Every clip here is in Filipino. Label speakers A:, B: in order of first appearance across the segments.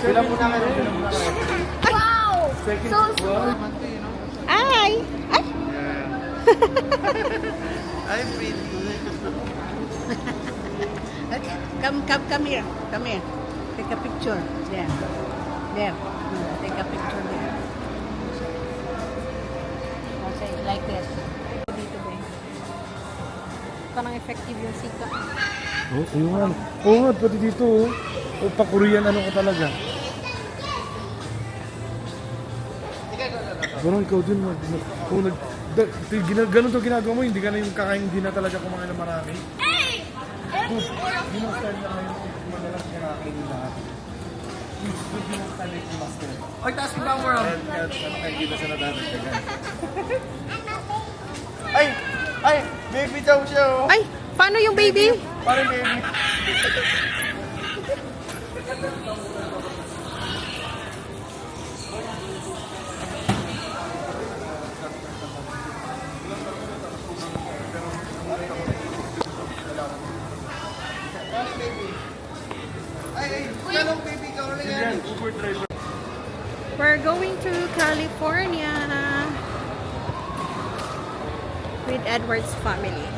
A: Bilang po na kayo.
B: Wow! So smooth.
C: Ay! Ay!
A: I'm pretty.
C: Come here. Come here. Take a picture. There. There. Take a picture there. Okay, like this. Dito ba? Parang effective yung sika.
D: Oh, yun. Oo nga, pati dito. Oh, pa-Korean ano ka talaga. Parang ikaw din. Kung ganun to ginagawa mo, hindi ka na yung kakain, hindi na talaga kumain ng marami. Good. Yun ang style na ngayon. Madalas kinakain lahat. Good yun ang style yung master.
A: Ay, taas mo ba mo ram?
D: Ano kayo kita sa nadadagdagan?
A: Ay! Ay! Baby daw siya oh!
C: Ay! Paano yung baby?
A: Parang baby.
C: We're going to California with Edward's family.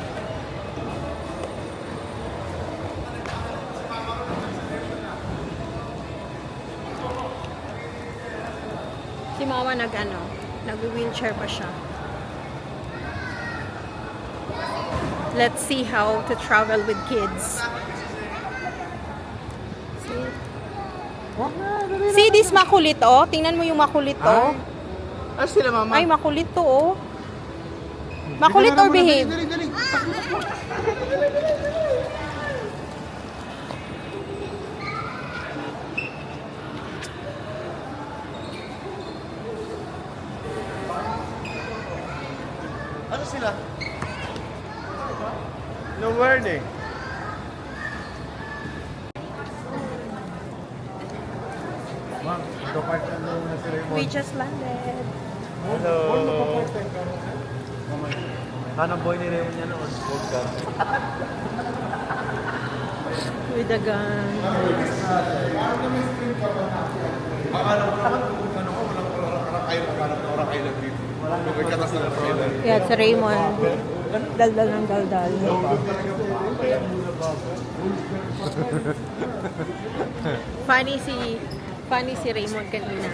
C: Si Mama nag-wheelchair pa siya. Let's see how to travel with kids. See this makulit oh. Tingnan mo yung makulit oh.
A: Ay, sila mama.
C: Ay, makulit to oh. Makulit or behave?
A: Dali, dali. Ano sila? No word eh.
D: Ma'am, ito part ano na si Raymond.
C: We just landed.
A: Hello.
D: Hanang boy ni Raymond yan noon.
C: With the gun.
D: Akala ko naman kung ano ko, walang kayo dito. May katas na lang.
C: Yeah, si Raymond. Daldal ng daldal. Funny si Raymond kanina.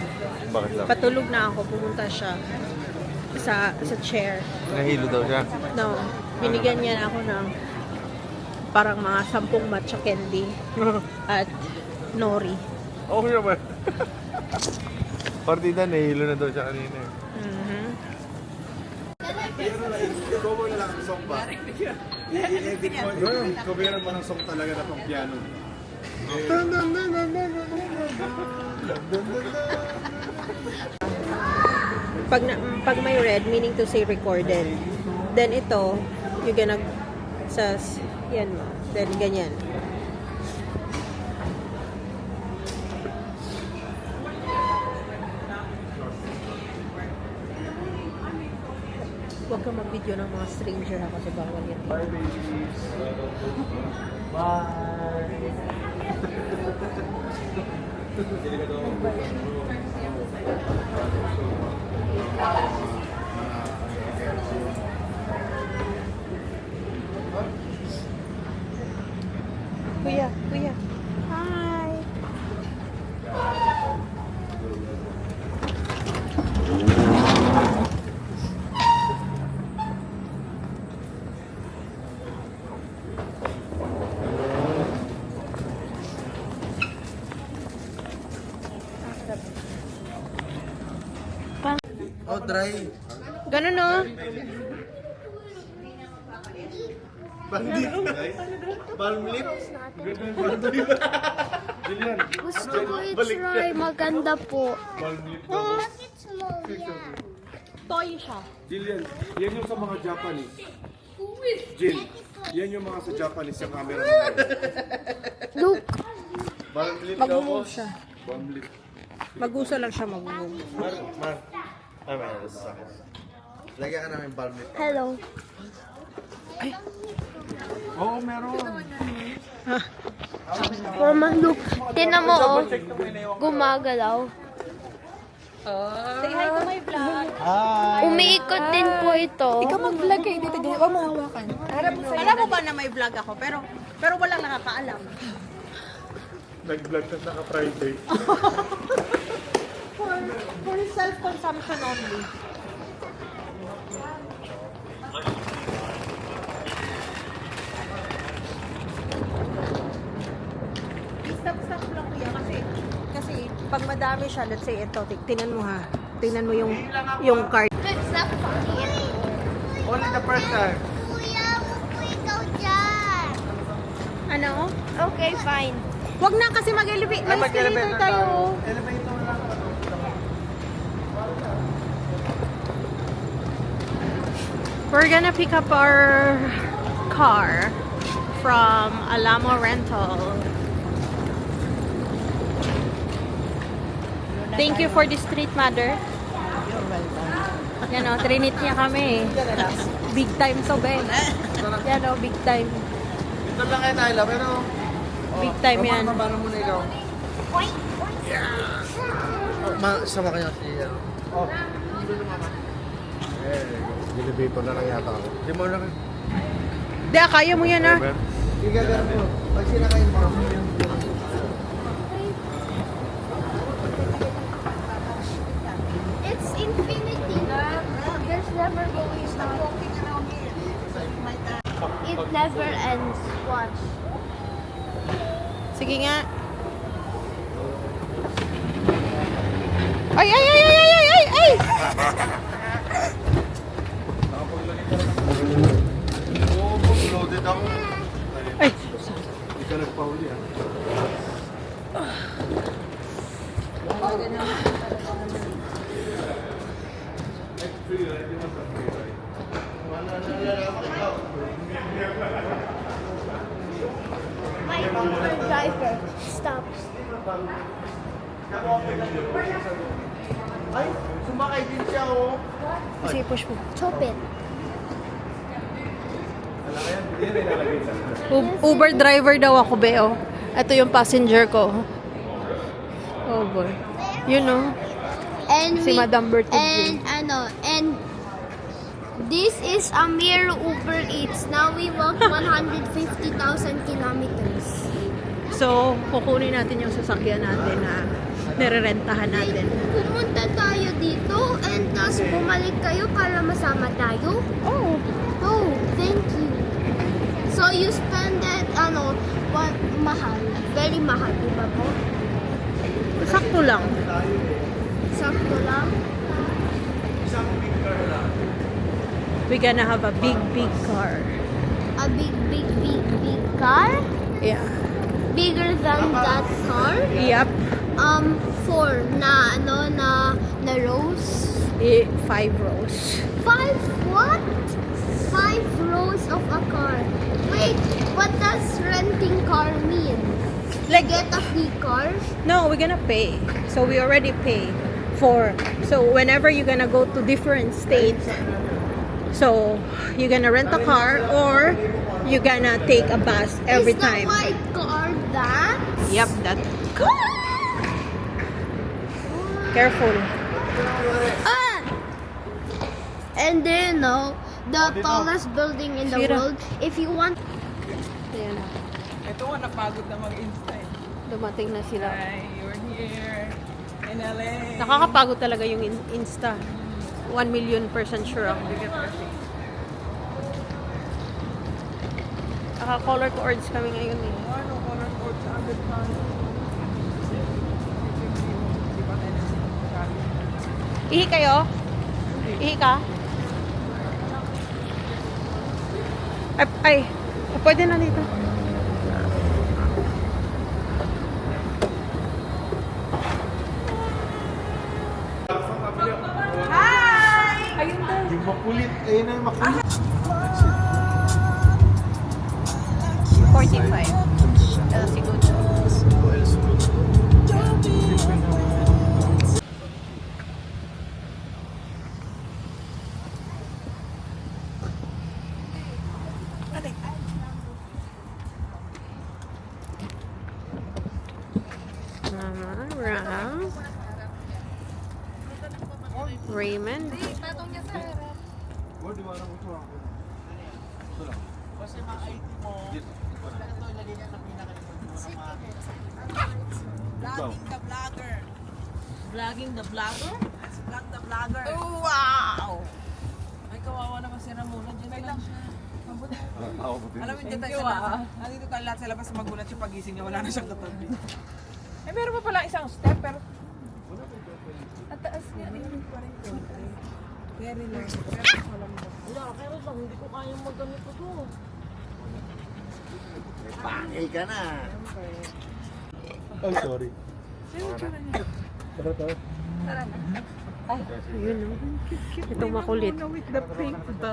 D: Bakit lang?
C: Patulog na ako, pumunta siya sa chair.
D: Nahilo daw siya.
C: No, binigyan niya ako ng parang mga 10 matcha candy at nori.
D: Okay naman. Partida, nahilo na daw siya kanina.
A: Cover na lang ang song ba? I-edit mo. Yun, coveran mo ng song talaga na pang piano.
C: Pag may red, meaning to say recorded. Then ito, you're gonna yan mo. Then ganyan. Huwag kang mag-video ng mga stranger ha kasi bawal yan.
D: Bye, babies. Bye.
C: Kuya. Hi.
A: Oh, dry.
C: Ganun no?
A: Bandi. Balm lip.
B: Gusto ko i-try. Maganda po.
D: Balm lip daw.
C: Toy siya.
D: Jillian, yan yung sa mga Japanese. Jill, yan yung mga sa Japanese yung camera mo.
B: Look.
A: Balm lip daw po.
C: Mag-move siya.
D: Balm lip.
C: Mag-uso lang siya mag-move.
A: Mar. Ay, may nasa sa akin. Lagyan ka namin balm lip.
B: Hello.
D: Oo, meron.
B: Roman look. Tinan mo, oh. Gumagalaw.
C: Say hi to my vlog.
B: Umiikot din po ito.
E: Ikaw mag-vlog kayo dito. Di ba mahawakan?
C: Alam mo ba na may vlog ako? Pero walang nakakaalam.
A: Nag-vlog na naka-Friday.
C: For self-consumption only. Stop lang kuya kasi pag madami siya, let's say ito, tingnan mo ha. Tingnan mo yung card.
B: It's not funny.
A: Only the first time.
B: Kuya, huwag po ikaw dyan.
C: Ano?
B: Okay, fine.
C: Wag na kasi mag-escalator tayo.
A: Elevator lang.
C: We're gonna pick up our car from Alamo Rental. Thank you for the street, mother. Yan o, trinit niya kami. Big time so, Ben. Yan o, big time.
A: Ito lang kayo tayo, pero...
C: Big time yan.
A: Mabano mo na ikaw.
D: Sama kayo si...
A: Oh. Elevator na lang yata ako. Di mo na rin.
C: Di, kaya mo yan ah.
A: Igagano mo. Pag sinakayin mo.
B: It's infinity. There's never going to stop. It never ends. Watch.
C: Sige nga. Ay, ay, ay, ay, ay, ay, ay, ay!
A: Loaded ako.
C: Ay,
A: Hindi ka nagpahuli ah.
B: My driver. Stop.
A: Ay, sumakay din siya oh.
C: sige, push mo.
B: Chop it.
C: Uber driver daw ako, Beo. Ito yung passenger ko. Oh boy. You know,
B: And
C: si Madam Bertudji.
B: and this is a mere Uber Eats. Now we walk 150,000 kilometers.
C: So, kukunin natin yung sasakyan natin na nirerentahan natin.
B: Pumunta tayo dito and tapos bumalik kayo para masama tayo.
C: Oh,
B: Oh, thank you. So you spend that, what, mahal. Very mahal, di ba po?
C: sakto lang.
B: Sakto lang.
C: We're gonna have a big, big car.
B: A big car?
C: Yeah.
B: Bigger than that car?
C: Yep.
B: Four na, na rows?
C: 5 rows.
B: 5 what? 5 rows of a car. Wait, what does renting car mean?
C: Like,
B: Get a free car?
C: no, we're gonna pay. So we already pay for. So whenever you're gonna go to different states, so you're gonna rent a car or you're gonna take a bus every
B: Is the
C: time.
B: white car that?
C: Yep, that. Careful.
B: Ah! And then, the tallest building in the
C: Shira.
B: world, if you want...
C: Ayan.
E: Ito nga, napagod na mag-insta eh.
C: Dumating na sila.
E: Hi, you're here in LA.
C: Nakakapagod talaga yung Insta. 1 million % sure ako. Naka-color coords kami ngayon eh.
E: Ano, color code sa agad pa. Di ba tayo nagsasabi?
C: Ihi kayo? Ihi ka? Ay, pwede na dito.
A: Yung makulit, ayun na yung makulit.
C: 45. Siguro. Ram. Raymond.
E: Vlogging the vlogger? Vlog the vlogger. Oh, wow! Ay, kawawa naman si Ramona. Diyan lang siya. Alam mo, dito tayo sa nandito tayo lahat sa labas magulat siya pagising niya. Wala na siyang katabi. Eh, meron pa pala isang step, pero... At taas niya. Ayun pa rin ko. Very low. Wala, kaya lang, hindi ko kayang maggamit ko to.
A: Pangil ka na.
D: Oh, sorry. Tara, tara.
C: Ayun o. Itong makulit.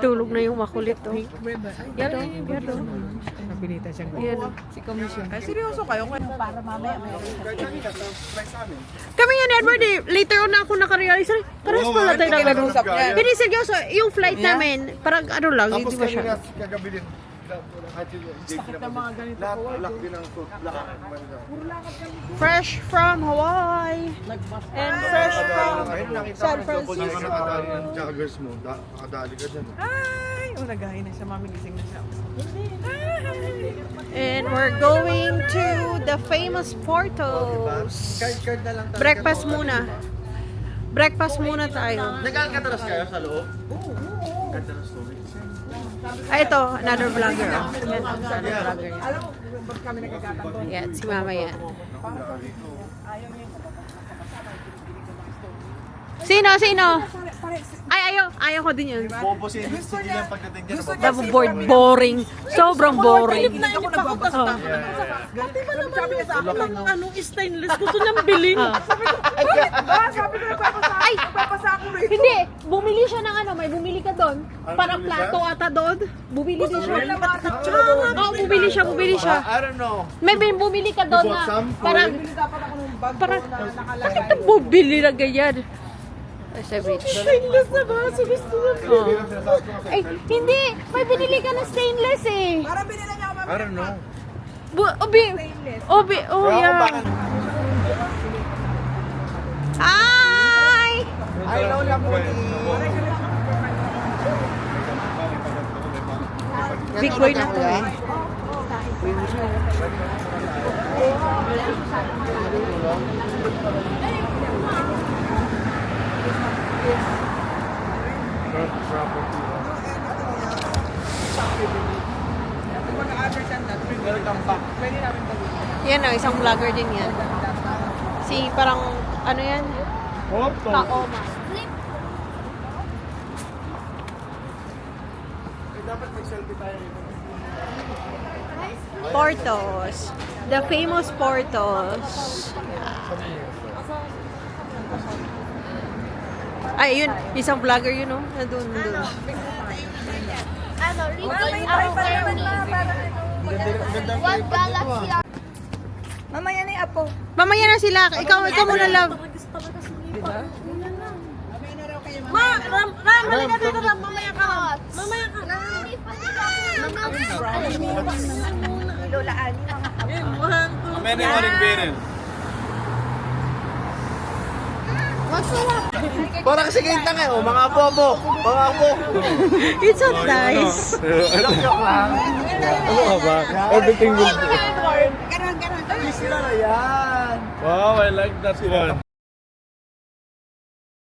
C: Tulog na yung makulit o. Yan o. Yan o.
E: Napilitan siyang
C: Yan o.
E: si Commission. Ay, seryoso kayo? Para mamaya meron.
C: Kami yan, Edward, eh. Later on na ako nakarealize. Parang pala tayo na ganun.
E: Nag-usap yan.
C: Hindi, seryoso. Yung flight namin, parang ano lang,
A: Tapos
C: hindi ba siya?
A: kanina, kagabi din.
E: Sakit ng mga ganito.
A: Lahat, black din ang suit. Lahat.
C: Fresh from Hawaii. And fresh from San Francisco.
A: Joggers mo, nakadali ka dyan.
E: Ay! O, nagahay na siya. Mamigising na siya.
C: And we're going to the famous Portos.
A: Card na lang talaga.
C: Breakfast muna. Breakfast muna tayo.
A: Nag-alcatraz kayo sa loob? Oo. Ganda ng story.
C: Ay, ito, another vlogger. Oh. Yan, another vlogger yan.
E: Alam mo, ba't kami nagkakataon?
C: Yan, si Mama yan. Sino? Ay, ayaw ko din yun.
A: Bobo si sige lang pagdating dyan.
C: Boring. Sobrang boring.
E: Hindi ako nagbabasto.
C: Oh.
E: Pati ba naman sabi niya sa akin ng
C: Anong stainless? Gusto niyang bilhin.
E: sabi ko,
C: Ay!
E: nagpapasa ako rito.
C: Hindi, bumili siya ng ano, may bumili ka doon. Parang plato ata doon. Bumili din siya. Oo, bumili siya.
A: I don't know.
C: May bumili ka doon
A: You bought
C: na
A: some?
C: parang,
E: Dapat ako ng bag
C: parang,
E: ko na nakalagay.
C: bakit ka bumili na ganyan? Ay, sabi, stainless na ba? So gusto na ko. Ay, hindi. May binili ka na stainless eh.
E: Parang binila niya ako
A: I don't know.
C: Yeah. Hi!
A: I know na po
C: Big boy na to eh.
E: Pwede namin gawin.
C: Yan o, isang vlogger din yan. Si parang, ano yan? Kaoma.
A: Dapat mag-selfie tayo.
C: Portos. The famous Portos. Ay, yun. Isang vlogger yun, no? Nandun.
B: Ano, what galaxy are
E: Mamaya na yung apo.
C: Mamaya na sila. Ikaw muna, love.
B: Mamaya ka. Mamaya ka.
A: Many morning parents.
B: Masarap.
A: Parang kasi kayo tanga oh, mga apo. Mga apo.
C: It's so nice.
D: Ano ka ba? Everything will be...
A: Sila na yan.
D: Wow, I like that one.